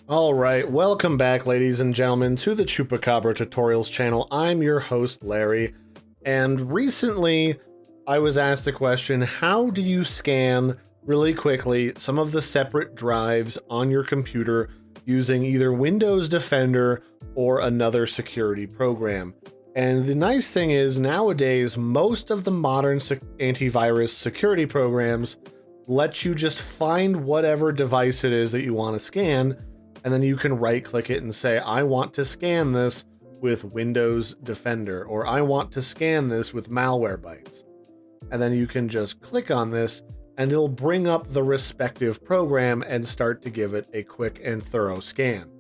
All right, welcome back, ladies and gentlemen, to the Chupacabra tutorials channel. I'm your host, Larry, and recently I was asked the question, how do you scan really quickly some of the separate drives on your computer using either Windows Defender or another security program? And the nice thing is, nowadays, most of the modern antivirus security programs let you just find whatever device it is that you want to scan, and then you can right click it and say, I want to scan this with Windows Defender, or I want to scan this with Malwarebytes. And then you can just click on this and it'll bring up the respective program and start to give it a quick and thorough scan.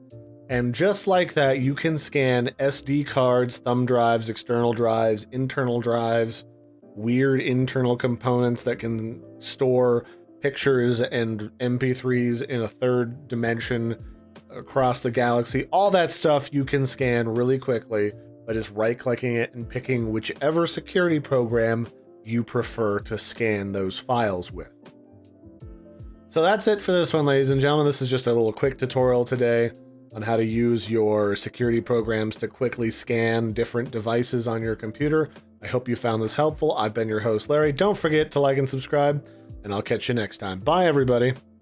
And just like that, you can scan SD cards, thumb drives, external drives, internal drives, weird internal components that can store pictures and MP3s in a third dimension across the galaxy. All that stuff you can scan really quickly by just right-clicking it and picking whichever security program you prefer to scan those files with. So that's it for this one, ladies and gentlemen. This is just a little quick tutorial today on how to use your security programs to quickly scan different devices on your computer. I hope you found this helpful. I've been your host, Larry. Don't forget to like and subscribe, and I'll catch you next time. Bye, everybody.